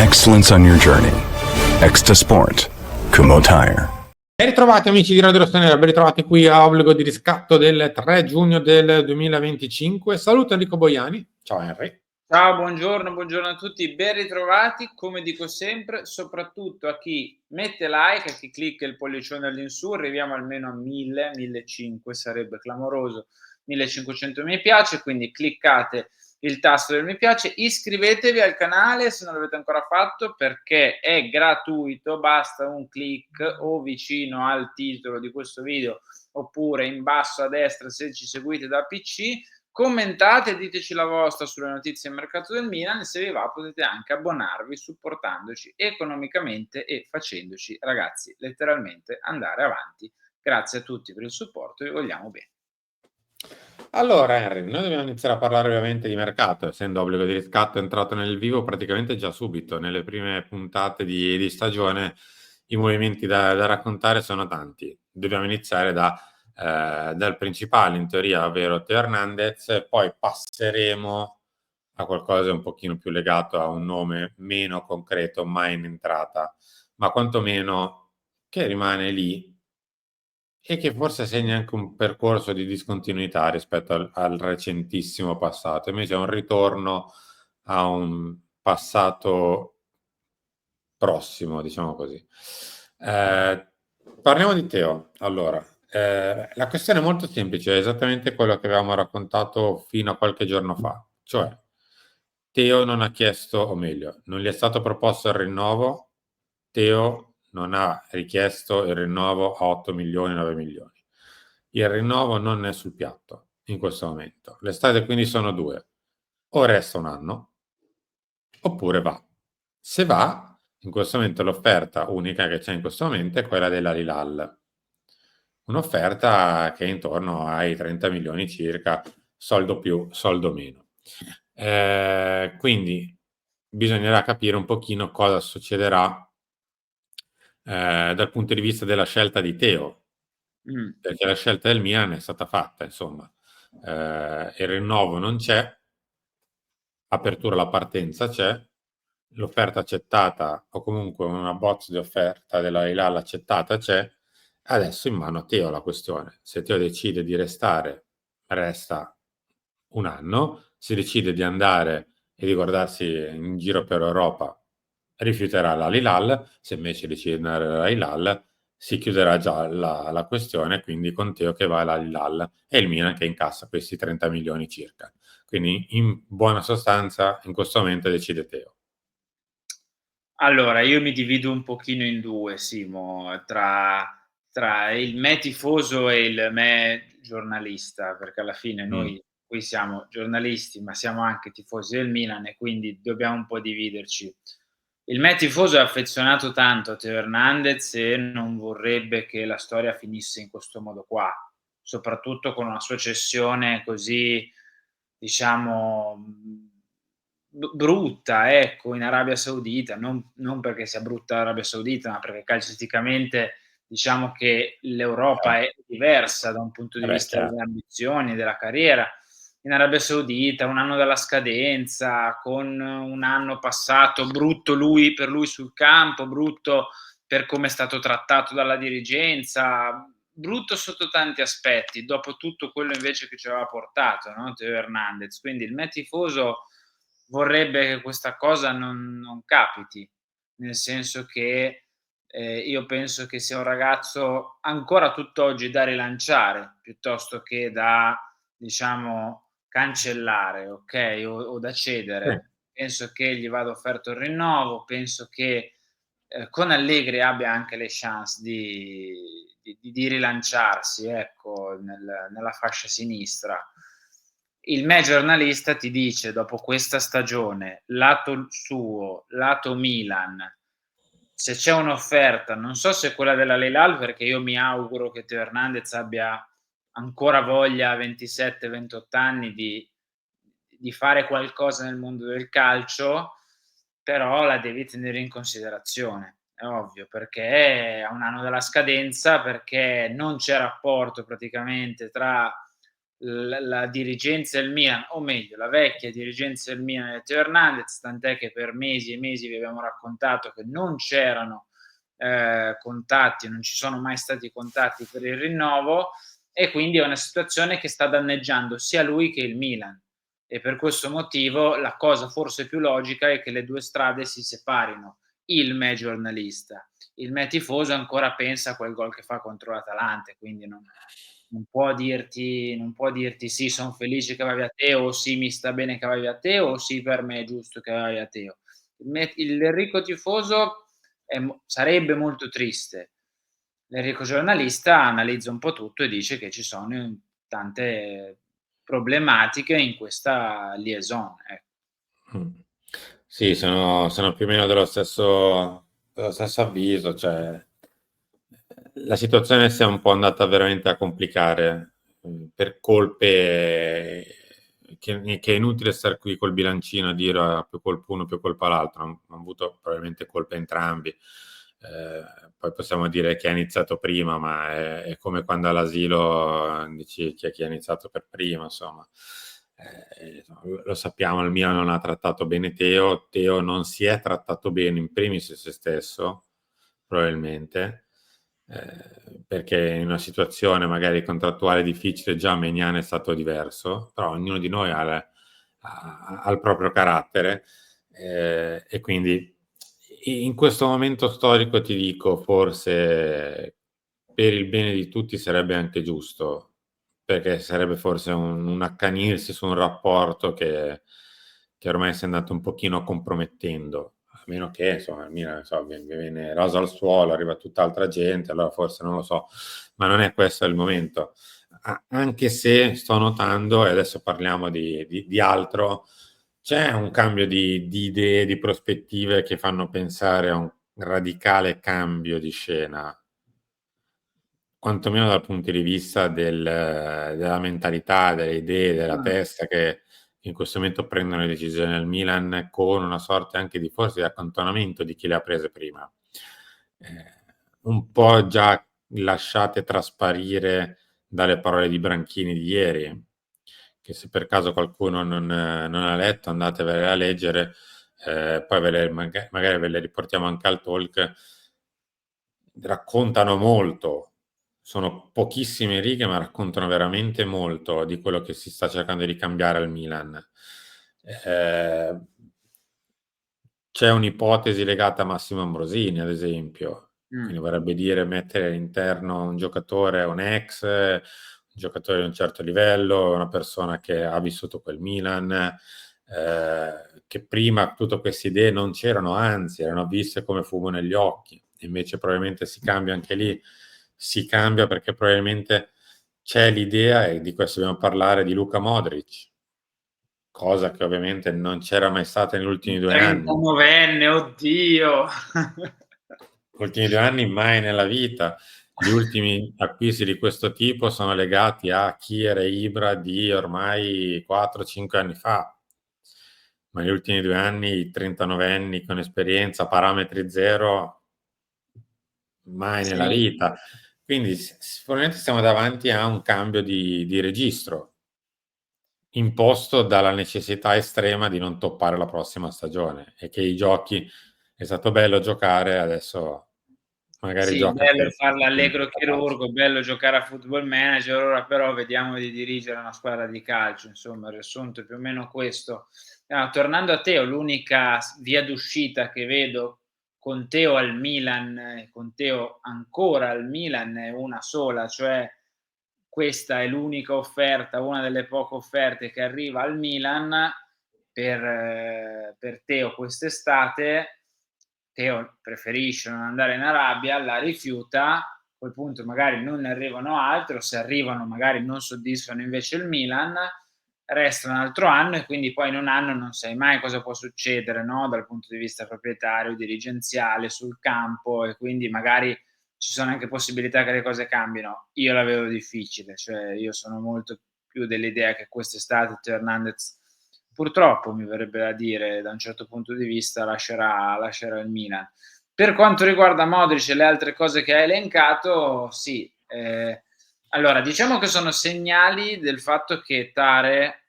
excellence on your journey. Extra Sport, Kumho Tire. Ben ritrovati amici di Radio Rossonera, ben ritrovati qui a Obbligo di Riscatto del 3 giugno del 2025. Saluto Enrico Boiani. Ciao Henry. Ciao, buongiorno a tutti, ben ritrovati, come dico sempre, soprattutto a chi mette like, a chi clicca il pollicione all'insù, arriviamo almeno a 1000, 1500, sarebbe clamoroso, 1500 mi piace, quindi cliccate il tasto del mi piace, iscrivetevi al canale se non l'avete ancora fatto perché è gratuito, basta un click o vicino al titolo di questo video oppure in basso a destra se ci seguite da PC. Commentate, diteci la vostra sulle notizie del mercato del Milan e se vi va potete anche abbonarvi supportandoci economicamente e facendoci, ragazzi, letteralmente andare avanti. Grazie a tutti per il supporto, vi vogliamo bene. Allora Henry, noi dobbiamo iniziare a parlare ovviamente di mercato, essendo Obbligo di Riscatto entrato nel vivo praticamente già subito, nelle prime puntate di stagione i movimenti da raccontare sono tanti. Dobbiamo iniziare dal principale in teoria, ovvero Teo Hernandez, poi passeremo a qualcosa un pochino più legato a un nome meno concreto, ma in entrata, ma quantomeno che rimane lì e che forse segna anche un percorso di discontinuità rispetto al recentissimo passato. Invece è un ritorno a un passato prossimo, diciamo così. Parliamo di Teo. Allora, la questione è molto semplice, è esattamente quello che avevamo raccontato fino a qualche giorno fa, cioè Teo non ha chiesto, o meglio, non gli è stato proposto il rinnovo, Teo non ha richiesto il rinnovo a 8 milioni, 9 milioni. Il rinnovo non è sul piatto in questo momento. Le strade quindi sono due. O resta un anno, oppure va. Se va, in questo momento l'offerta unica che c'è in questo momento è quella dell'Al-Hilal. Un'offerta che è intorno ai 30 milioni circa, soldo più, soldo meno. Quindi bisognerà capire un pochino cosa succederà dal punto di vista della scelta di Teo, perché la scelta del Milan è stata fatta, insomma. Il rinnovo non c'è, apertura alla partenza c'è, l'offerta accettata o comunque una bozza di offerta della Hilal accettata c'è, adesso in mano a Teo la questione. Se Teo decide di restare, resta un anno, se decide di andare e di guardarsi in giro per Europa, rifiuterà la Hilal, se invece decide di andare alla Hilal, si chiuderà già la questione, quindi con Teo che va alla Hilal e il Milan che incassa questi 30 milioni circa. Quindi in buona sostanza in questo momento decide Teo. Allora, io mi divido un pochino in due, Simo, tra il me tifoso e il me giornalista, perché alla fine noi qui siamo giornalisti, ma siamo anche tifosi del Milan e quindi dobbiamo un po' dividerci. Il me tifoso è affezionato tanto a Teo Hernandez e non vorrebbe che la storia finisse in questo modo qua, soprattutto con una sua cessione così, diciamo, brutta, ecco, in Arabia Saudita, non perché sia brutta l'Arabia Saudita, ma perché calcisticamente diciamo che l'Europa è diversa da un punto di vista Certo. delle ambizioni, della carriera. In Arabia Saudita, 1 anno dalla scadenza, con un anno passato brutto per lui sul campo, brutto per come è stato trattato dalla dirigenza, brutto sotto tanti aspetti, dopo tutto quello invece che ci aveva portato, no, Teo Hernandez. Quindi il me tifoso vorrebbe che questa cosa non capiti, nel senso che io penso che sia un ragazzo ancora tutt'oggi da rilanciare, piuttosto che da, diciamo, cancellare, okay, o da Sì. cedere. Penso che gli vada offerto il rinnovo, penso che, con Allegri abbia anche le chance di rilanciarsi, ecco, nella fascia sinistra. Il me giornalista ti dice, dopo questa stagione, lato suo, lato Milan, se c'è un'offerta, non so se quella dell'Al-Hilal, perché io mi auguro che Teo Hernandez abbia ancora voglia a 27, 28 anni di fare qualcosa nel mondo del calcio, però la devi tenere in considerazione, è ovvio, perché a 1 anno dalla scadenza, perché non c'è rapporto praticamente tra la dirigenza del Milan, o meglio la vecchia dirigenza del Milan e Teo Hernandez, tant'è che per mesi e mesi vi abbiamo raccontato che non c'erano contatti, non ci sono mai stati contatti per il rinnovo, e quindi è una situazione che sta danneggiando sia lui che il Milan, e per questo motivo la cosa forse più logica è che le due strade si separino. Il me giornalista, il me tifoso ancora pensa a quel gol che fa contro l'Atalanta, quindi non può dirti sì, son felice che vai via Teo, o sì, mi sta bene che vai via Teo, o sì, per me è giusto che vai via Teo. L'Enrico tifoso sarebbe molto triste. L'Enrico giornalista analizza un po' tutto e dice che ci sono tante problematiche in questa liaison, ecco. Sì, sono più o meno dello stesso avviso, cioè la situazione si è un po' andata veramente a complicare per colpe che è inutile stare qui col bilancino a dire più colpa uno, più colpa l'altro, hanno avuto probabilmente colpe entrambi. Poi possiamo dire chi ha iniziato prima, ma è come quando all'asilo dici chi ha iniziato per prima, insomma. Lo sappiamo, il Milan non ha trattato bene Teo non si è trattato bene in primis se stesso, probabilmente, perché in una situazione magari contrattuale difficile già Maignan è stato diverso, però ognuno di noi ha il proprio carattere, e quindi in questo momento storico ti dico, forse per il bene di tutti sarebbe anche giusto, perché sarebbe forse un accanirsi su un rapporto che ormai si è andato un pochino compromettendo, a meno che insomma il Milan so, viene rosa al suolo, arriva tutt'altra gente, allora forse non lo so, ma non è questo il momento. Anche se sto notando, e adesso parliamo di altro, c'è un cambio di idee, di prospettive che fanno pensare a un radicale cambio di scena, quantomeno dal punto di vista della mentalità, delle idee, della testa che in questo momento prendono le decisioni al Milan con una sorta anche di forse di accantonamento di chi le ha prese prima. Un po' già lasciate trasparire dalle parole di Branchini di ieri, che se per caso qualcuno non ha letto andatevele a leggere, poi magari ve le riportiamo anche al talk, raccontano molto, sono pochissime righe ma raccontano veramente molto di quello che si sta cercando di cambiare al Milan. C'è un'ipotesi legata a Massimo Ambrosini, ad esempio, quindi vorrebbe dire mettere all'interno un giocatore, un ex, un giocatore di un certo livello, una persona che ha vissuto quel Milan, che prima tutte queste idee non c'erano, anzi erano viste come fumo negli occhi. Invece probabilmente si cambia anche lì, si cambia perché probabilmente c'è l'idea, e di questo dobbiamo parlare, di Luka Modric, cosa che ovviamente non c'era mai stata negli ultimi 2 anni. 39enne, oddio! Negli ultimi 2 anni mai nella vita. Gli ultimi acquisti di questo tipo sono legati a Kier e Ibra di ormai 4-5 anni fa. Ma negli ultimi 2 anni i 39enni con esperienza, parametri zero, mai nella Sì. vita. Quindi sicuramente siamo davanti a un cambio di registro, imposto dalla necessità estrema di non toppare la prossima stagione, e che i giochi è stato bello giocare, adesso magari Sì, gioca bello anche far l'allegro calcio. chirurgo, bello giocare a Football Manager, ora però vediamo di dirigere una squadra di calcio, insomma il riassunto è più o meno questo. Tornando a Teo, l'unica via d'uscita che vedo con Teo al Milan, con Teo ancora al Milan, è una sola, cioè questa è l'unica offerta, una delle poche offerte che arriva al Milan per Teo quest'estate. Teo preferisce non andare in Arabia, la rifiuta, a quel punto magari non ne arrivano altre, o se arrivano magari non soddisfano invece il Milan, resta un altro anno e quindi poi in un anno non sai mai cosa può succedere, no? Dal punto di vista proprietario, dirigenziale, sul campo, e quindi magari ci sono anche possibilità che le cose cambino. Io la vedo difficile, cioè io sono molto più dell'idea che quest'estate Teo Hernandez, purtroppo mi verrebbe da dire, da un certo punto di vista lascerà il Milan. Per quanto riguarda Modric e le altre cose che hai elencato, sì, Allora, diciamo che sono segnali del fatto che Tare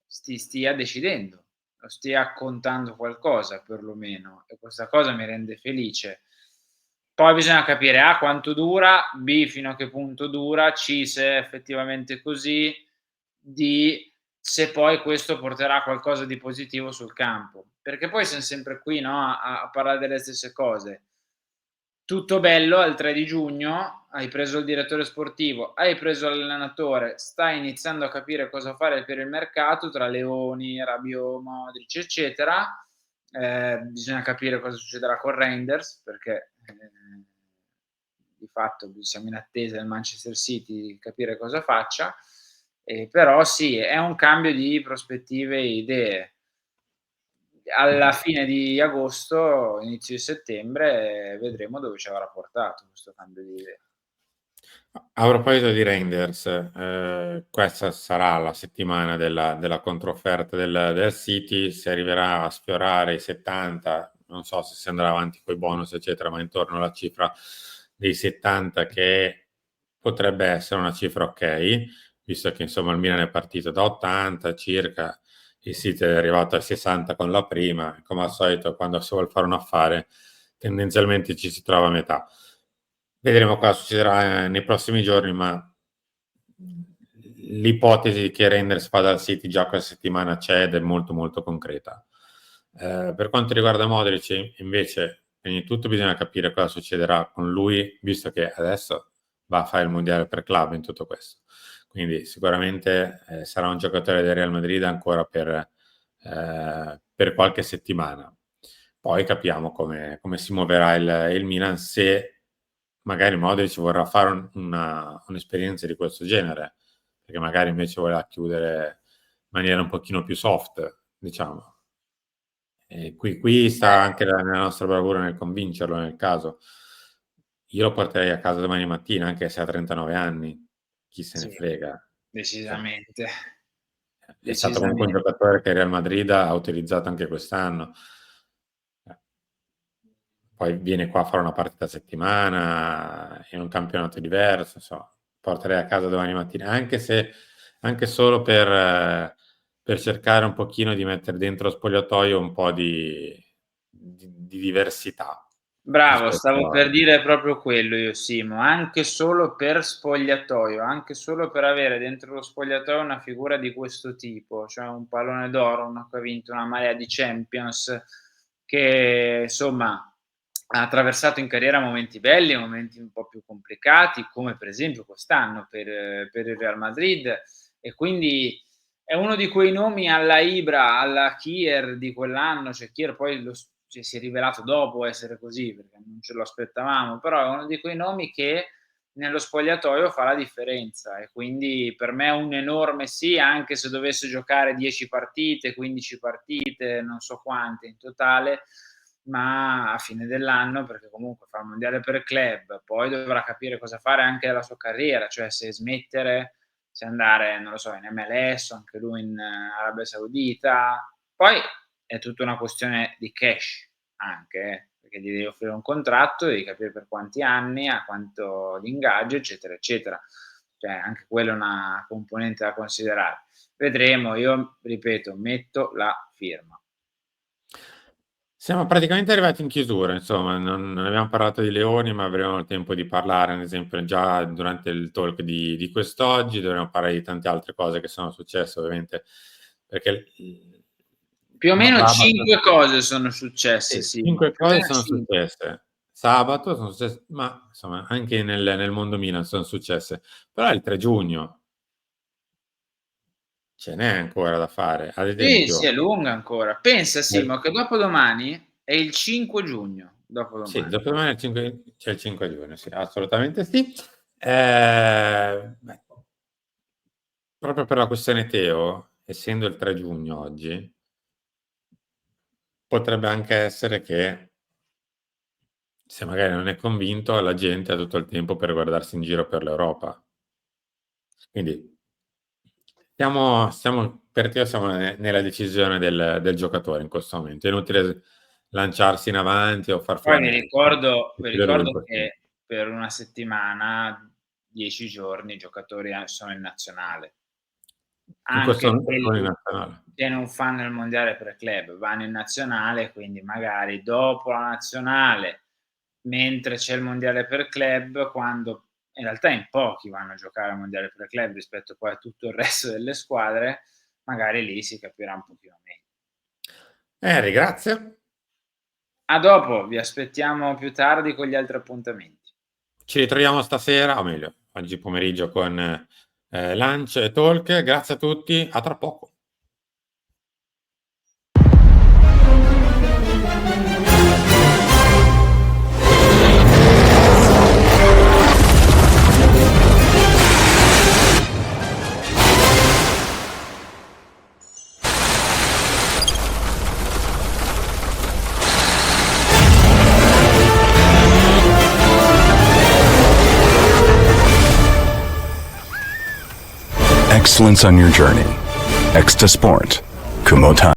stia decidendo, o stia contando qualcosa perlomeno, e questa cosa mi rende felice. Poi bisogna capire A quanto dura, B fino a che punto dura, C se è effettivamente così, D se poi questo porterà a qualcosa di positivo sul campo. Perché poi siam sempre qui, no, a parlare delle stesse cose. Tutto bello al 3 di giugno, hai preso il direttore sportivo, hai preso l'allenatore, stai iniziando a capire cosa fare per il mercato tra Leoni, Rabiot, Modric, eccetera. Bisogna capire cosa succederà con Reinders perché, di fatto siamo in attesa del Manchester City di capire cosa faccia, però sì, è un cambio di prospettive e idee. Alla fine di agosto, inizio di settembre, vedremo dove ci avrà portato questo cambio di idea. A proposito di Reinders, questa sarà la settimana della controfferta del City, si arriverà a sfiorare i 70, non so se si andrà avanti coi bonus eccetera, ma intorno alla cifra dei 70 che potrebbe essere una cifra ok, visto che insomma il Milan è partito da 80 circa, il City è arrivato a 60 con la prima, come al solito quando si vuole fare un affare tendenzialmente ci si trova a metà. Vedremo cosa succederà nei prossimi giorni, ma l'ipotesi che Reinders vada al City già questa settimana c'è ed è molto molto concreta. Per quanto riguarda Modric, invece, prima di tutto bisogna capire cosa succederà con lui, visto che adesso va a fare il mondiale per club in tutto questo. Quindi sicuramente sarà un giocatore del Real Madrid ancora per qualche settimana. Poi capiamo come si muoverà il Milan se magari Modric vorrà fare un'esperienza di questo genere, perché magari invece voleva chiudere in maniera un pochino più soft, diciamo. E qui sta anche la nostra bravura nel convincerlo nel caso. Io lo porterei a casa domani mattina, anche se ha 39 anni, chi se ne Sì, frega. decisamente. È stato comunque un giocatore che Real Madrid ha utilizzato anche quest'anno. Poi viene qua a fare una partita a settimana in un campionato diverso, insomma, porterei a casa domani mattina, anche solo per cercare un pochino di mettere dentro lo spogliatoio un po' di diversità. Bravo, stavo rispetto per a... dire proprio quello io, Simo, anche solo per spogliatoio, anche solo per avere dentro lo spogliatoio una figura di questo tipo, cioè un pallone d'oro, uno che ha vinto una maglia di Champions, che insomma ha attraversato in carriera momenti belli, momenti un po' più complicati, come per esempio quest'anno per il Real Madrid, e quindi è uno di quei nomi alla Ibra, alla Kier di quell'anno, cioè Kier poi si è rivelato dopo essere così, perché non ce lo aspettavamo, però è uno di quei nomi che nello spogliatoio fa la differenza e quindi per me è un enorme sì, anche se dovesse giocare 10 partite, 15 partite, non so quante in totale, ma a fine dell'anno, perché comunque fa il mondiale per club, poi dovrà capire cosa fare anche della sua carriera, cioè se smettere, se andare, non lo so, in MLS o anche lui in Arabia Saudita. Poi è tutta una questione di cash anche, perché gli devi offrire un contratto, devi capire per quanti anni, a quanto di ingaggio, eccetera, eccetera. Cioè anche quella è una componente da considerare. Vedremo, io ripeto, metto la firma. Siamo praticamente arrivati in chiusura, insomma, non abbiamo parlato di Leoni, ma avremo il tempo di parlare, ad esempio, già durante il talk di quest'oggi, dovremo parlare di tante altre cose che sono successe, ovviamente, perché Più o meno sabato, 5 cose sono successe, sì, Simo. 5 Più o cose meno sono 5. successe. Sabato sono successe, ma insomma, anche nel mondo Milan sono successe. Però il 3 giugno ce n'è ancora da fare, ad Sì, sì, è esempio. lunga ancora. Pensa, Simo, che dopodomani è il 5 giugno. Sì, Dopodomani. dopodomani c'è il 5 giugno, sì, assolutamente sì. Beh, proprio per la questione Teo, essendo il 3 giugno oggi, potrebbe anche essere che se magari non è convinto, la gente ha tutto il tempo per guardarsi in giro per l'Europa. Quindi per Teo siamo nella decisione del giocatore in questo momento. È inutile lanciarsi in avanti o far Poi vi filametri. ricordo, vi Decide lui in ricordo questo momento. che per una settimana 10 giorni i giocatori sono in nazionale. In questo Anche sono in quelli nazionale. che non fanno il mondiale per club vanno in nazionale, quindi magari dopo la nazionale, mentre c'è il mondiale per club, quando in realtà in pochi vanno a giocare al mondiale per club rispetto poi a tutto il resto delle squadre, magari lì si capirà un pochino meglio. Henry, grazie. A dopo, vi aspettiamo più tardi con gli altri appuntamenti. Ci ritroviamo stasera, o meglio, oggi pomeriggio con Lunch e Talk. Grazie a tutti, a tra poco. Excellence on your journey. Extra Sport. Kumho Time.